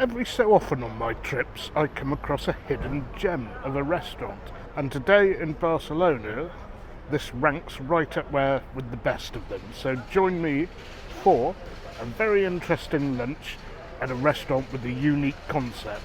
Every so often on my trips I come across a hidden gem of a restaurant, and today in Barcelona this ranks right up there with the best of them. So join me for a very interesting lunch at a restaurant with a unique concept.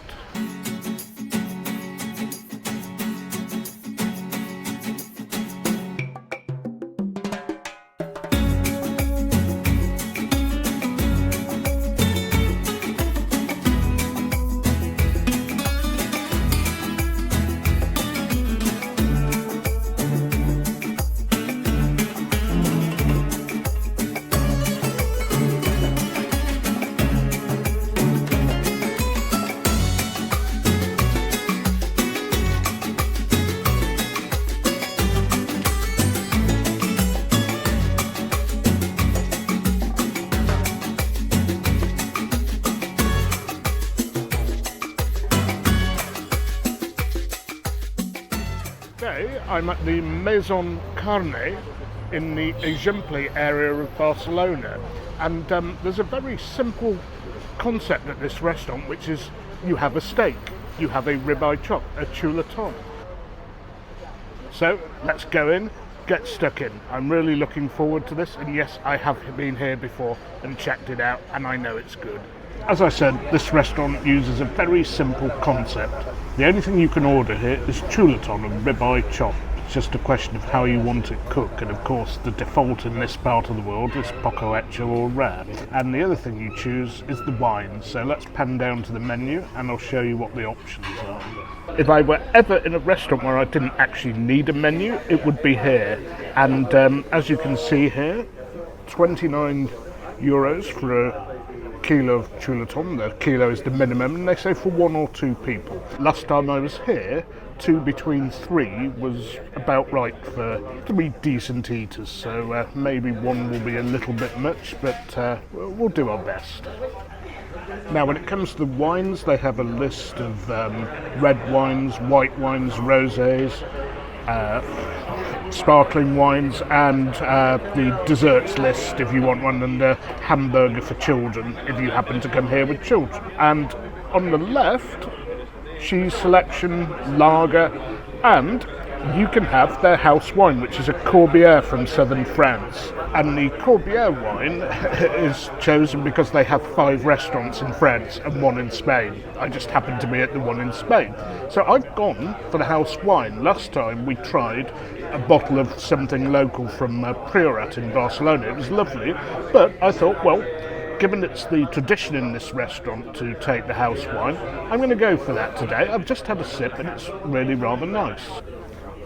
Today I'm at the Maison Carne in the Eixample area of Barcelona, and there's a very simple concept at this restaurant, which is you have a steak, you have a ribeye chop, a chuletón. So let's go in, get stuck in. I'm really looking forward to this, and yes, I have been here before and checked it out, and I know it's good. As I said, this restaurant uses a very simple concept. The only thing you can order here is chuletón, a ribeye chop. It's just a question of how you want it cooked, and of course the default in this part of the world is poco hecho or rare. And the other thing you choose is the wine. So let's pan down to the menu and I'll show you what the options are. If I were ever in a restaurant where I didn't actually need a menu, it would be here. And as you can see here, 29 euros for a kilo of chuletón. The kilo is the minimum, and they say for 1 or 2 people. Last time I was here, 2 between 3 was about right for 3 decent eaters, so maybe 1 will be a little bit much, but we'll do our best. Now when it comes to the wines, they have a list of red wines, white wines, rosés, sparkling wines, and the desserts list if you want one, and a hamburger for children if you happen to come here with children. And on the left, cheese selection, lager, and you can have their house wine, which is a Corbière from southern France. And the Corbière wine is chosen because they have 5 restaurants in France and 1 in Spain. I just happened to be at the one in Spain. So I've gone for the house wine. Last time we tried a bottle of something local from Primemutton in Barcelona. It was lovely, but I thought, well, given it's the tradition in this restaurant to take the house wine, I'm going to go for that today. I've just had a sip and it's really rather nice.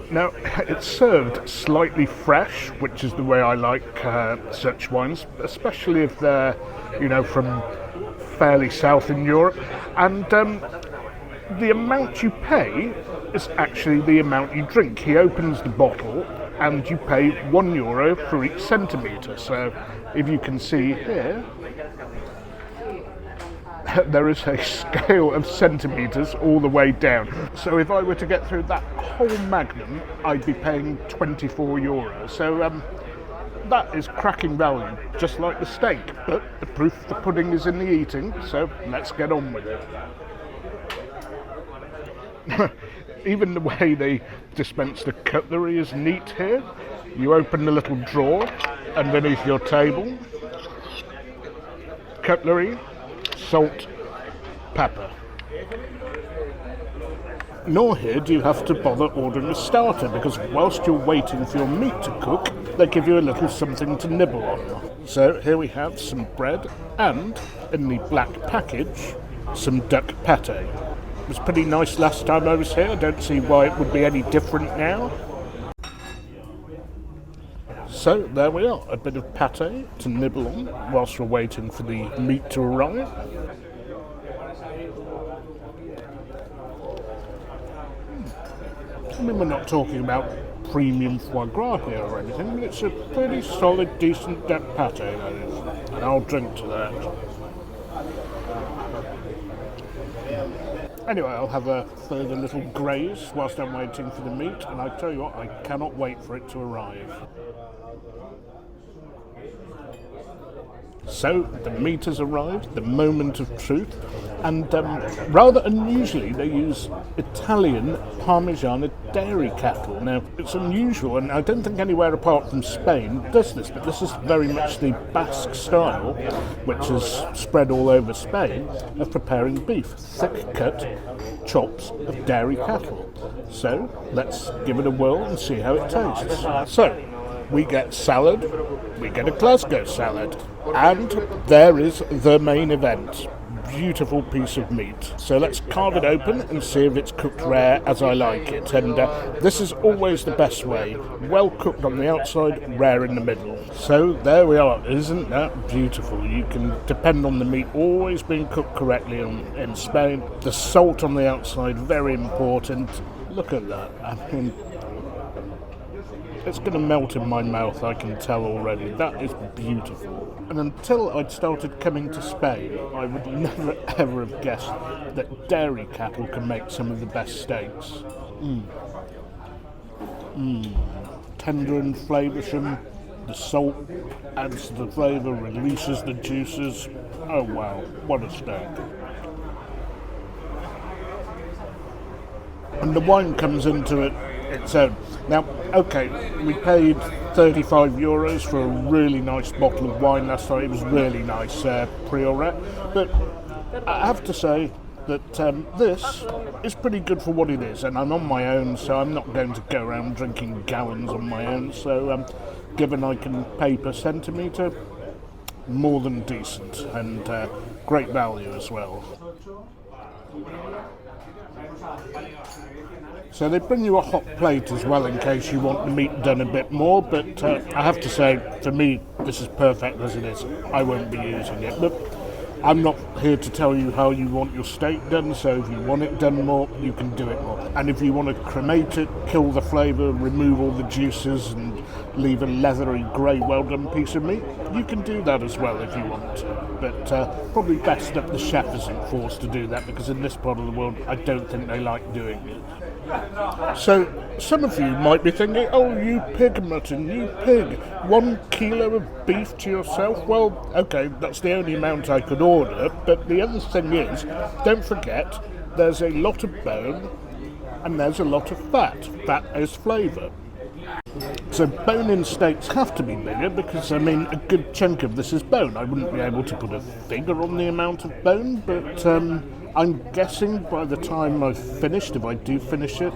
Now, it's served slightly fresh, which is the way I like such wines, especially if they're, from fairly south in Europe. And the amount you pay is actually the amount you drink. He opens the bottle and you pay €1 for each centimetre. So if you can see here, there is a scale of centimetres all the way down. So if I were to get through that whole magnum, I'd be paying €24. So that is cracking value, just like the steak. But the proof of the pudding is in the eating, so let's get on with it. Even the way they dispense the cutlery is neat here. You open the little drawer underneath your table, cutlery, salt, pepper. Nor here do you have to bother ordering a starter, because whilst you're waiting for your meat to cook, they give you a little something to nibble on. So here we have some bread and, in the black package, some duck pate. It was pretty nice last time I was here. I don't see why it would be any different now. So there we are, a bit of pate to nibble on whilst we're waiting for the meat to arrive. I mean, we're not talking about premium foie gras here or anything, but it's a pretty solid, decent duck pate, that is. And I'll drink to that. Anyway, I'll have a further little graze whilst I'm waiting for the meat, and I tell you what, I cannot wait for it to arrive. So the meat has arrived, the moment of truth, and rather unusually they use Italian Parmigiana dairy cattle. Now it's unusual, and I don't think anywhere apart from Spain does this, but this is very much the Basque style, which is spread all over Spain, of preparing beef, thick cut chops of dairy cattle. So let's give it a whirl and see how it tastes. So we get salad, we get a Glasgow salad, and there is the main event. Beautiful piece of meat. So let's carve it open and see if it's cooked rare as I like it. And this is always the best way. Well cooked on the outside, rare in the middle. So there we are. Isn't that beautiful? You can depend on the meat always being cooked correctly in Spain. The salt on the outside, very important. Look at that. I mean, it's going to melt in my mouth, I can tell already. That is beautiful. And until I'd started coming to Spain, I would never ever have guessed that dairy cattle can make some of the best steaks. Tender and flavoursome. The salt adds to the flavour, releases the juices. Oh wow, what a steak. And the wine comes into it its own. Now, okay, we paid €35 for a really nice bottle of wine last night. It was really nice, Priorat. But I have to say that this is pretty good for what it is. And I'm on my own, so I'm not going to go around drinking gallons on my own. So given I can pay per centimetre, more than decent. And great value as well. So they bring you a hot plate as well in case you want the meat done a bit more, but I have to say, for me, this is perfect as it is. I won't be using it, but I'm not here to tell you how you want your steak done, so if you want it done more, you can do it more. And if you want to cremate it, kill the flavour, remove all the juices and leave a leathery, grey, well-done piece of meat, you can do that as well if you want to. But probably best that the chef isn't forced to do that, because in this part of the world, I don't think they like doing it. So, some of you might be thinking, oh, you pig mutton, you pig, 1 kilo of beef to yourself? Well, okay, that's the only amount I could order, but the other thing is, don't forget, there's a lot of bone and there's a lot of fat. Fat is flavour. So bone-in steaks have to be bigger because, I mean, a good chunk of this is bone. I wouldn't be able to put a figure on the amount of bone, but I'm guessing by the time I've finished, if I do finish it,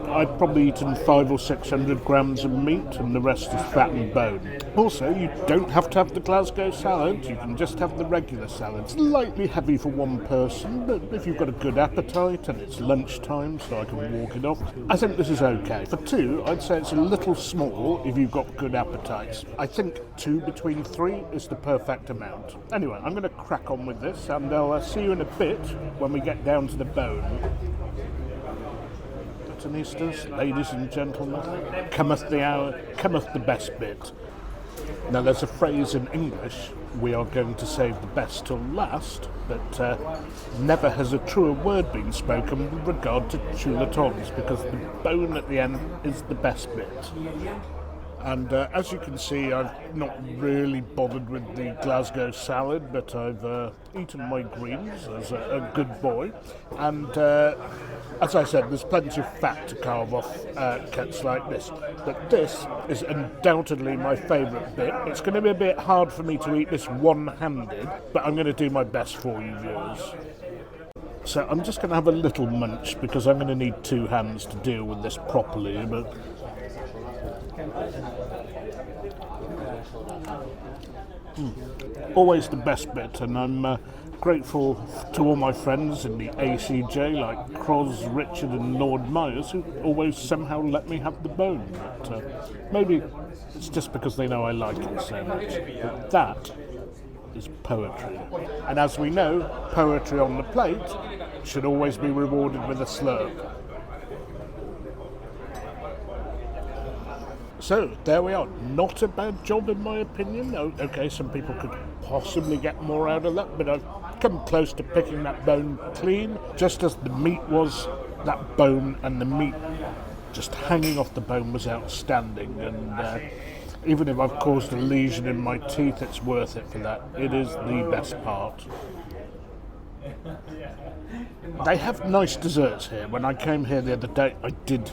I've probably eaten 500 or 600 grams of meat and the rest is fat and bone. Also, you don't have to have the Glasgow salad, you can just have the regular salad. It's lightly heavy for one person, but if you've got a good appetite and it's lunchtime so I can walk it off, I think this is okay. For two, I'd say it's a little small if you've got good appetites. I think 2 between 3 is the perfect amount. Anyway, I'm going to crack on with this and I'll see you in a bit when we get down to the bone. Ladies and gentlemen, cometh the hour, cometh the best bit. Now there's a phrase in English, we are going to save the best till last, but never has a truer word been spoken with regard to chuletons, because the bone at the end is the best bit. And as you can see, I've not really bothered with the Glasgow salad, but I've eaten my greens as a good boy. And as I said, there's plenty of fat to carve off cuts like this. But this is undoubtedly my favourite bit. It's going to be a bit hard for me to eat this one-handed, but I'm going to do my best for you viewers. So I'm just going to have a little munch, because I'm going to need 2 hands to deal with this properly, but... Always the best bit, and I'm grateful to all my friends in the ACJ like Croz, Richard and Lord Myers, who always somehow let me have the bone. But, maybe it's just because they know I like it so much. But that is poetry. And as we know, poetry on the plate should always be rewarded with a slurp. So, there we are. Not a bad job in my opinion. Okay, some people could possibly get more out of that, but I've come close to picking that bone clean. Just as the meat was, that bone and the meat just hanging off the bone was outstanding. And Even if I've caused a lesion in my teeth, it's worth it for that. It is the best part. They have nice desserts here. When I came here the other day, I did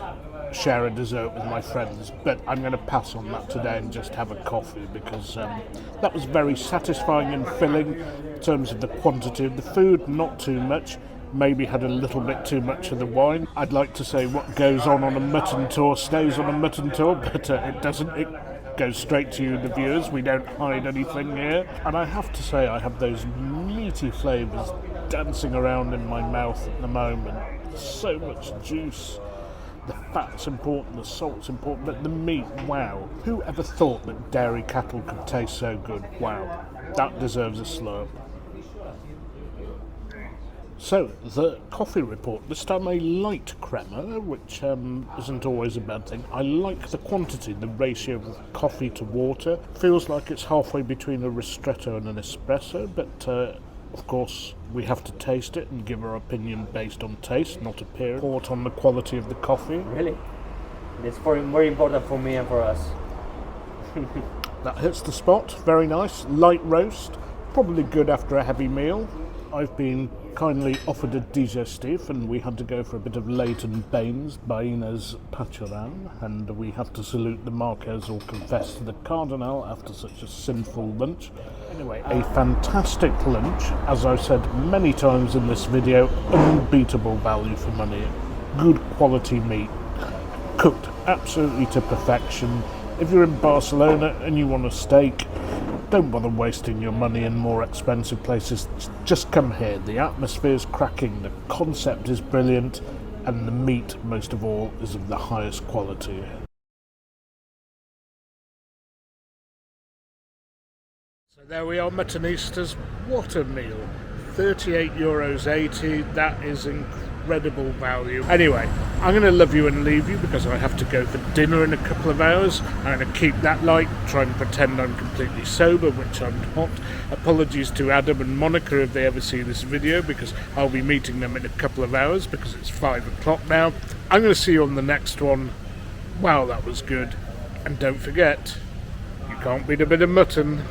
share a dessert with my friends, but I'm going to pass on that today and just have a coffee because that was very satisfying and filling in terms of the quantity of the food, not too much. Maybe had a little bit too much of the wine. I'd like to say what goes on a mutton tour stays on a mutton tour, but it doesn't. It goes straight to you, the viewers. We don't hide anything here. And I have to say, I have those meaty flavours dancing around in my mouth at the moment. So much juice. The fat's important, the salt's important, but the meat, wow. Who ever thought that dairy cattle could taste so good? Wow. That deserves a slurp. So, the coffee report. This time a light crema, which isn't always a bad thing. I like the quantity, the ratio of coffee to water. Feels like it's halfway between a ristretto and an espresso, but of course we have to taste it and give our opinion based on taste, not appearance. Report on the quality of the coffee. Really? It's very important for me and for us. That hits the spot. Very nice. Light roast. Probably good after a heavy meal. I've been kindly offered a digestif and we had to go for a bit of Leighton Baines, Baines Pacharan, and we have to salute the Marquess or confess to the Cardinal after such a sinful lunch. Anyway, a fantastic lunch, as I've said many times in this video, unbeatable value for money, good quality meat, cooked absolutely to perfection. If you're in Barcelona and you want a steak, don't bother wasting your money in more expensive places. Just come here. The atmosphere's cracking, the concept is brilliant, and the meat, most of all, is of the highest quality. So there we are, Muttonistas. What a meal. €38.80. That is incredible value. Anyway, I'm going to love you and leave you because I have to go for dinner in a couple of hours. I'm going to keep that light, try and pretend I'm completely sober, which I'm not. Apologies to Adam and Monica if they ever see this video because I'll be meeting them in a couple of hours because it's 5 o'clock now. I'm going to see you on the next one. Wow, that was good. And don't forget, you can't beat a bit of mutton.